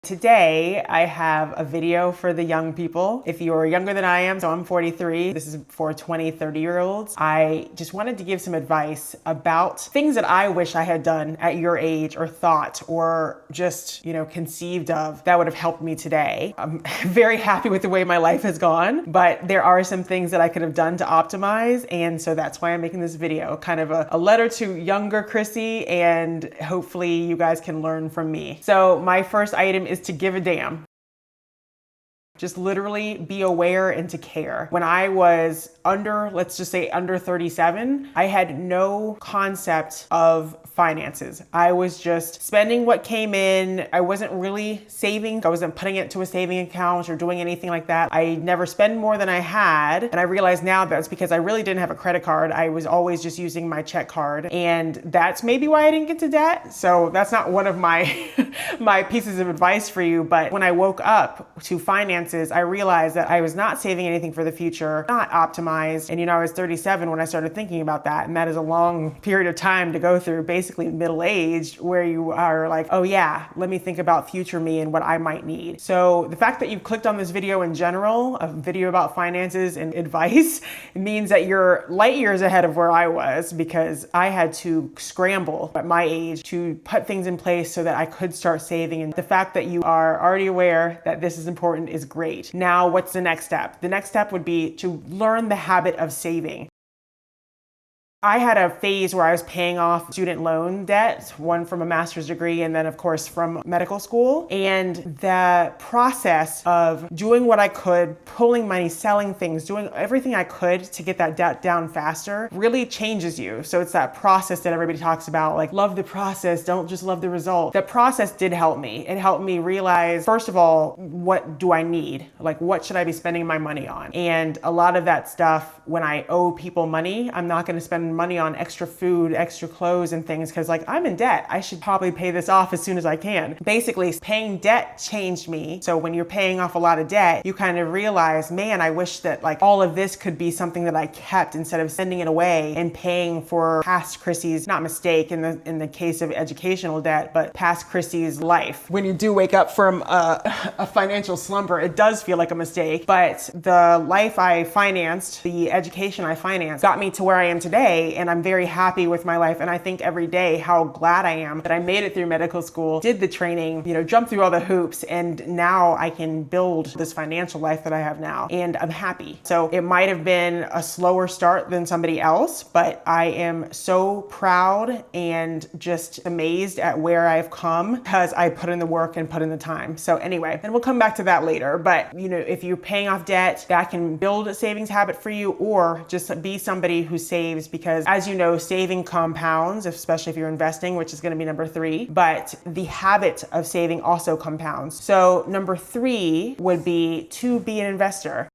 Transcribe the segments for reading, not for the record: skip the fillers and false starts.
Today, I have a video for the young people. If you're younger than I am, so I'm 43, this is for 20, 30-year-olds. I just wanted to give some advice about things that I wish I had done at your age or thought or just, conceived of that would have helped me today. I'm very happy with the way my life has gone, but there are some things that I could have done to optimize. And so that's why I'm making this video, kind of a letter to younger Chrissy, and hopefully you guys can learn from me. So my first item is to give a damn. Just literally be aware and to care. When I was let's just say under 37, I had no concept of finances. I was just spending what came in. I wasn't really saving. I wasn't putting it to a saving account or doing anything like that. I never spend more than I had. And I realize now that's because I really didn't have a credit card. I was always just using my check card. And that's maybe why I didn't get to debt. So that's not one of my, my pieces of advice for you. But when I woke up to finances, I realized that I was not saving anything for the future, not optimized. And I was 37 when I started thinking about that. And that is a long period of time to go through, basically middle-aged, where you are like, oh yeah, let me think about future me and what I might need. So the fact that you've clicked on this video in general, a video about finances and advice, means that you're light years ahead of where I was, because I had to scramble at my age to put things in place so that I could start saving. And the fact that you are already aware that this is important is great. Now, what's the next step? The next step would be to learn the habit of saving. I had a phase where I was paying off student loan debt, one from a master's degree and then of course from medical school. And the process of doing what I could, pulling money, selling things, doing everything I could to get that debt down faster really changes you. So it's that process that everybody talks about, like love the process, don't just love the result. The process did help me. It helped me realize, first of all, what do I need? Like what should I be spending my money on? And a lot of that stuff, when I owe people money, I'm not going to spend money on extra food, extra clothes and things because I'm in debt. I should probably pay this off as soon as I can. Basically, paying debt changed me. So when you're paying off a lot of debt, you kind of realize, man, I wish that all of this could be something that I kept instead of sending it away and paying for past Chrissy's, not mistake in the case of educational debt, but past Chrissy's life. When you do wake up from a financial slumber, it does feel like a mistake, but the life I financed, the education I financed got me to where I am today, and I'm very happy with my life. And I think every day how glad I am that I made it through medical school, did the training, jumped through all the hoops, and now I can build this financial life that I have now, and I'm happy. So it might have been a slower start than somebody else, but I am so proud and just amazed at where I've come because I put in the work and put in the time. So anyway, and we'll come back to that later, but if you're paying off debt, that can build a savings habit for you, or just be somebody who saves, because as you know, saving compounds, especially if you're investing, which is going to be number 3, but the habit of saving also compounds. So number 3 would be to be an investor.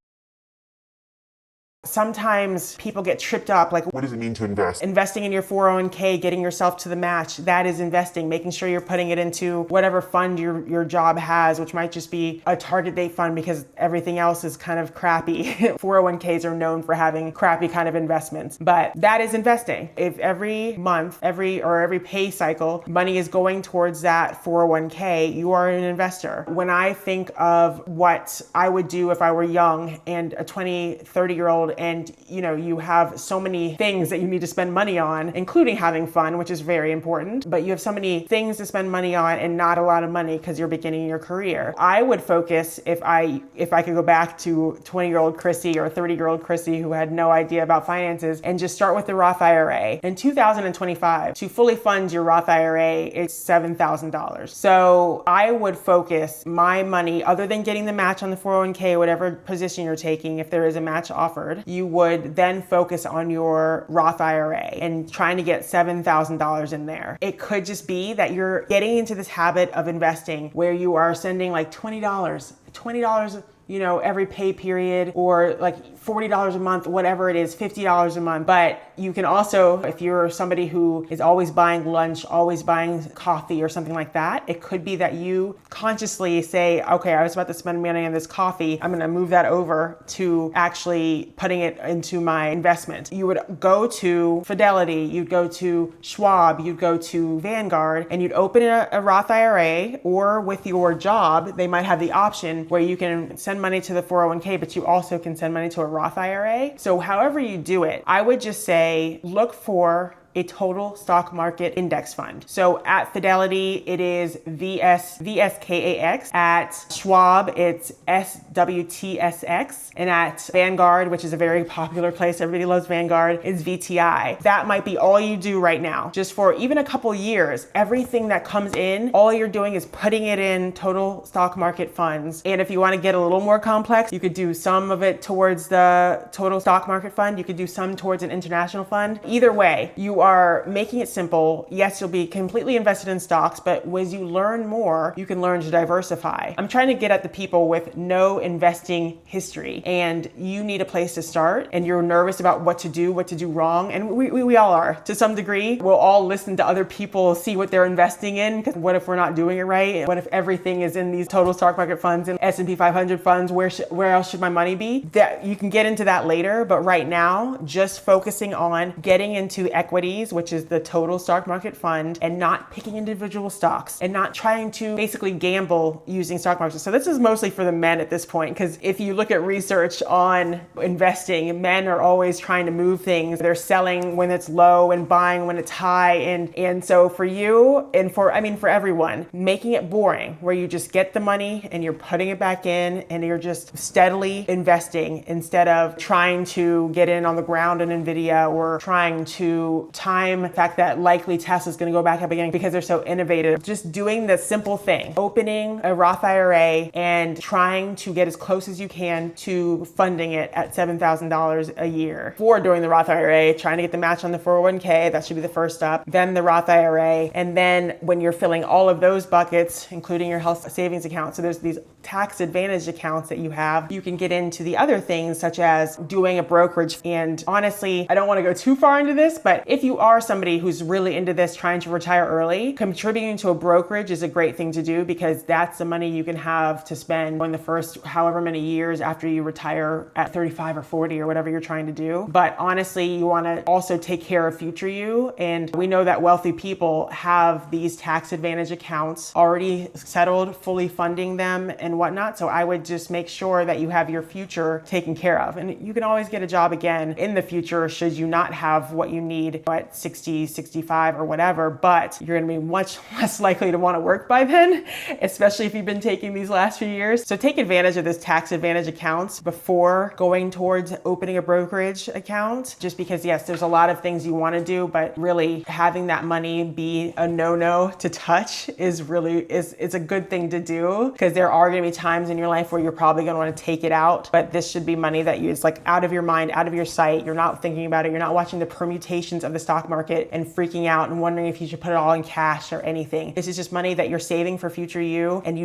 Sometimes people get tripped up, like, what does it mean to invest? Investing in your 401k, getting yourself to the match, that is investing. Making sure you're putting it into whatever fund your job has, which might just be a target date fund because everything else is kind of crappy. 401ks are known for having crappy kind of investments, but that is investing. If every month, every pay cycle, money is going towards that 401k, you are an investor. When I think of what I would do if I were young and a 20, 30-year-old, and you have so many things that you need to spend money on, including having fun, which is very important, but you have so many things to spend money on and not a lot of money because you're beginning your career. I would focus, if I could go back to 20-year-old Chrissy or 30-year-old Chrissy who had no idea about finances, and just start with the Roth IRA. In 2025, to fully fund your Roth IRA, it's $7,000. So I would focus my money, other than getting the match on the 401k, whatever position you're taking, if there is a match offered, you would then focus on your Roth IRA and trying to get $7,000 in there. It could just be that you're getting into this habit of investing where you are sending like $20 every pay period, or like $40 a month, whatever it is, $50 a month. But you can also, if you're somebody who is always buying lunch, always buying coffee or something like that, it could be that you consciously say, okay, I was about to spend money on this coffee. I'm going to move that over to actually putting it into my investment. You would go to Fidelity, you'd go to Schwab, you'd go to Vanguard, and you'd open a Roth IRA, or with your job, they might have the option where you can send money to the 401k, but you also can send money to a Roth IRA. So however you do it, I would just say, look for a total stock market index fund. So at Fidelity, it is VSKAX. At Schwab, it's SWTSX. And at Vanguard, which is a very popular place, everybody loves Vanguard, is VTI. That might be all you do right now. Just for even a couple years, everything that comes in, all you're doing is putting it in total stock market funds. And if you want to get a little more complex, you could do some of it towards the total stock market fund. You could do some towards an international fund. Either way, you are making it simple. Yes, you'll be completely invested in stocks, but as you learn more, you can learn to diversify. I'm trying to get at the people with no investing history, and you need a place to start, and you're nervous about what to do wrong. And we all are to some degree. We'll all listen to other people, see what they're investing in, because what if we're not doing it right? What if everything is in these total stock market funds and S&P 500 funds? Where else should my money be? That you can get into that later, but right now, just focusing on getting into equities, which is the total stock market fund, and not picking individual stocks and not trying to basically gamble using stock markets. So this is mostly for the men at this point, because if you look at research on investing, men are always trying to move things. They're selling when it's low and buying when it's high. And so for you and for everyone, making it boring, where you just get the money and you're putting it back in and you're just steadily investing instead of trying to get in on the ground in NVIDIA, or trying to time the fact that likely Tesla's going to go back up again because they're so innovative. Just doing the simple thing, opening a Roth IRA and trying to get as close as you can to funding it at $7,000 a year. Before doing the Roth IRA, trying to get the match on the 401k, that should be the first step, then the Roth IRA. And then when you're filling all of those buckets, including your health savings account, so there's these tax advantage accounts that you have, you can get into the other things such as doing a brokerage. And honestly, I don't want to go too far into this, but if you are somebody who's really into this, trying to retire early, contributing to a brokerage is a great thing to do, because that's the money you can have to spend in the first however many years after you retire at 35 or 40 or whatever you're trying to do. But honestly, you want to also take care of future you. And we know that wealthy people have these tax advantage accounts already settled, fully funding them and whatnot. So I would just make sure that you have your future taken care of. And you can always get a job again in the future should you not have what you need at 60, 65 or whatever, but you're going to be much less likely to want to work by then, especially if you've been taking these last few years. So take advantage of this tax advantage accounts before going towards opening a brokerage account, just because yes, there's a lot of things you want to do, but really having that money be a no-no to touch is a good thing to do, because there are going to be times in your life where you're probably going to want to take it out, but this should be money that it's like out of your mind, out of your sight. You're not thinking about it. You're not watching the permutations of the stock market and freaking out and wondering if you should put it all in cash or anything. This is just money that you're saving for future you, and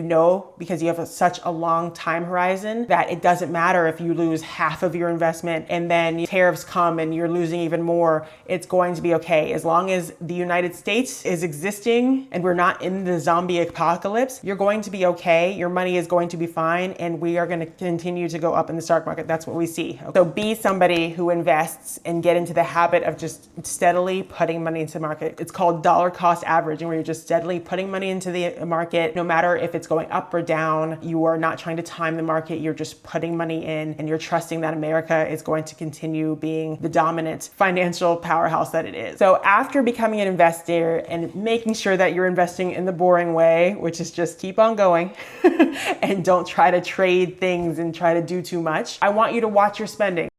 because you have such a long time horizon that it doesn't matter if you lose half of your investment and then tariffs come and you're losing even more. It's going to be okay. As long as the United States is existing and we're not in the zombie apocalypse, you're going to be okay. Your money is going to be fine, and we are going to continue to go up in the stock market. That's what we see. So be somebody who invests and get into the habit of just steadily putting money into the market. It's called dollar cost averaging, where you're just steadily putting money into the market, no matter if it's going up or down. You are not trying to time the market. You're just putting money in, and you're trusting that America is going to continue being the dominant financial powerhouse that it is. So after becoming an investor and making sure that you're investing in the boring way, which is just keep on going and don't try to trade things and try to do too much, I want you to watch your spending.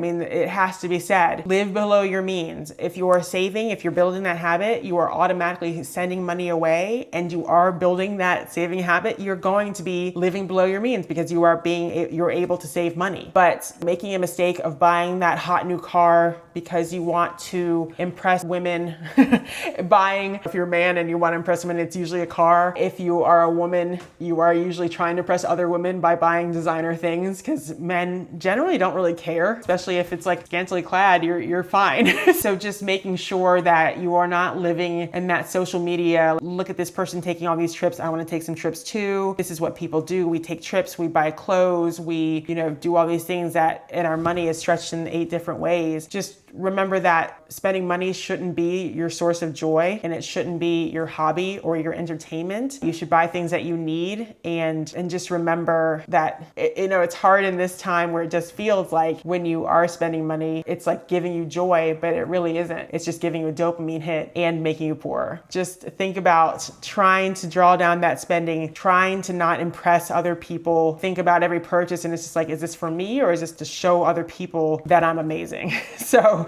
mean, it has to be said, live below your means. If you are saving, if you're building that habit, you are automatically sending money away, and you are building that saving habit, you're going to be living below your means because you're able to save money. But making a mistake of buying that hot new car because you want to impress women, if you're a man and you want to impress women, it's usually a car. If you are a woman, you are usually trying to impress other women by buying designer things, because men generally don't really care, especially if it's like scantily clad, you're fine. So just making sure that you are not living in that social media, look at this person taking all these trips, I want to take some trips too. This is what people do. We take trips, we buy clothes, we, do all these things and our money is stretched in 8 different ways. Just remember that spending money shouldn't be your source of joy, and it shouldn't be your hobby or your entertainment. You should buy things that you need, and just remember that it's hard in this time where it just feels like when you are spending money, it's like giving you joy, but it really isn't. It's just giving you a dopamine hit and making you poorer. Just think about trying to draw down that spending, trying to not impress other people. Think about every purchase and it's just like, is this for me or is this to show other people that I'm amazing? So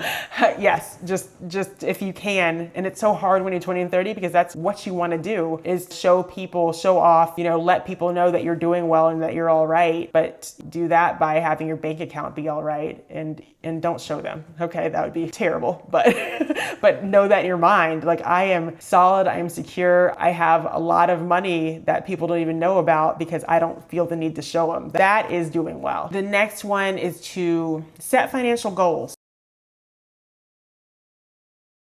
yes, just if you can, and it's so hard when you're 20 and 30 because that's what you want to do, is show people, show off, let people know that you're doing well and that you're all right. But do that by having your bank account be all right, and don't show them. Okay, that would be terrible. But but know that in your mind, like, I am solid, I am secure, I have a lot of money that people don't even know about because I don't feel the need to show them. That is doing well. The next one is to set financial goals.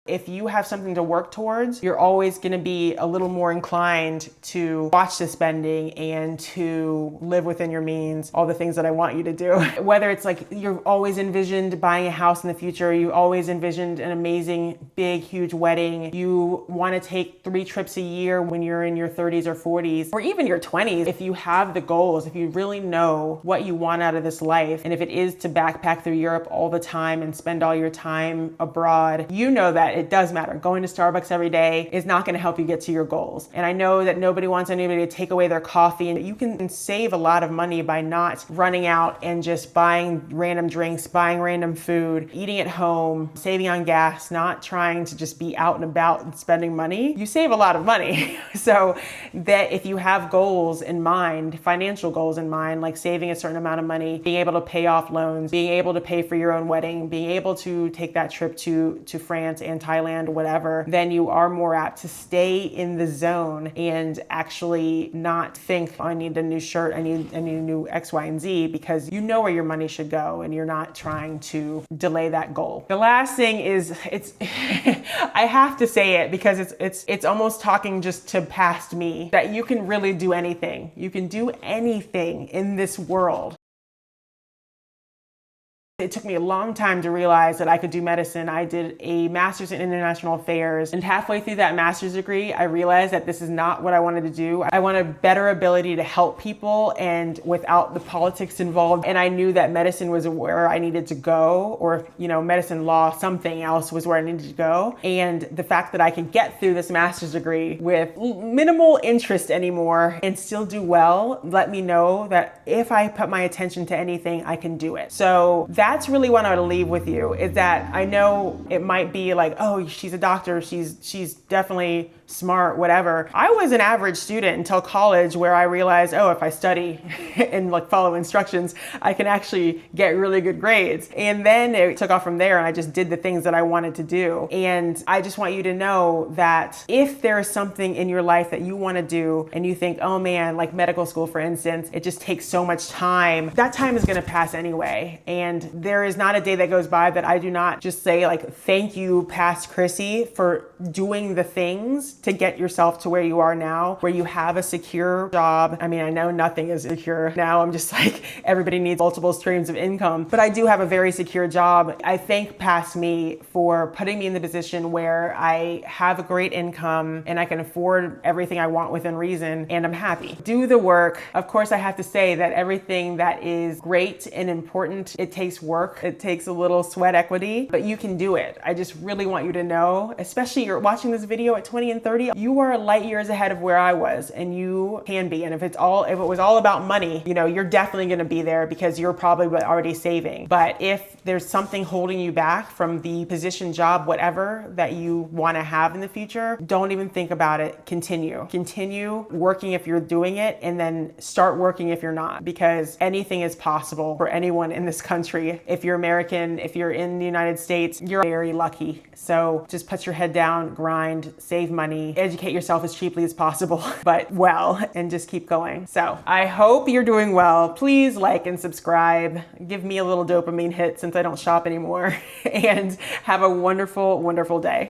If you have something to work towards, you're always going to be a little more inclined to watch the spending and to live within your means, all the things that I want you to do. Whether it's like you've always envisioned buying a house in the future, you always envisioned an amazing, big, huge wedding, you want to take 3 trips a year when you're in your 30s or 40s, or even your 20s. If you have the goals, if you really know what you want out of this life, and if it is to backpack through Europe all the time and spend all your time abroad, you know that it does matter. Going to Starbucks every day is not going to help you get to your goals. And I know that nobody wants anybody to take away their coffee, and you can save a lot of money by not running out and just buying random drinks, buying random food, eating at home, saving on gas, not trying to just be out and about and spending money. You save a lot of money. So that if you have goals in mind, financial goals in mind, like saving a certain amount of money, being able to pay off loans, being able to pay for your own wedding, being able to take that trip to France and Thailand, whatever, then you are more apt to stay in the zone and actually not think, I need a new shirt, I need a new X, Y, and Z, because you know where your money should go and you're not trying to delay that goal. The last thing is, I have to say it because it's almost talking just to past me, that you can really do anything. You can do anything in this world. It took me a long time to realize that I could do medicine. I did a master's in international affairs, and halfway through that master's degree, I realized that this is not what I wanted to do. I wanted a better ability to help people and without the politics involved. And I knew that medicine was where I needed to go, or, medicine, law, something else was where I needed to go. And the fact that I could get through this master's degree with minimal interest anymore and still do well, let me know that if I put my attention to anything, I can do it. So that's really what I would leave with you, is that I know it might be like, oh, she's a doctor, she's definitely smart, whatever. I was an average student until college, where I realized, oh, if I study and follow instructions, I can actually get really good grades. And then it took off from there, and I just did the things that I wanted to do. And I just want you to know that if there is something in your life that you want to do and you think, oh man, like medical school, for instance, it just takes so much time, that time is going to pass anyway. And there is not a day that goes by that I do not just say, thank you, past Chrissy, for doing the things to get yourself to where you are now, where you have a secure job. I mean, I know nothing is secure now. I'm just everybody needs multiple streams of income, but I do have a very secure job. I thank past me for putting me in the position where I have a great income and I can afford everything I want within reason, and I'm happy. Do the work. Of course, I have to say that everything that is great and important, it takes work. It takes a little sweat equity, but you can do it. I just really want you to know, especially you're watching this video at 20 and 30, 30, you are light years ahead of where I was, and you can be. And if it was all about money, you know, you're definitely going to be there because you're probably already saving. But if there's something holding you back from the position, job, whatever that you want to have in the future, don't even think about it. Continue working if you're doing it, and then start working if you're not, because anything is possible for anyone in this country. If you're American, if you're in the United States, you're very lucky. So just put your head down, grind, save money, educate yourself as cheaply as possible, but well, and just keep going. So I hope you're doing well. Please like and subscribe. Give me a little dopamine hit since I don't shop anymore, and have a wonderful, wonderful day.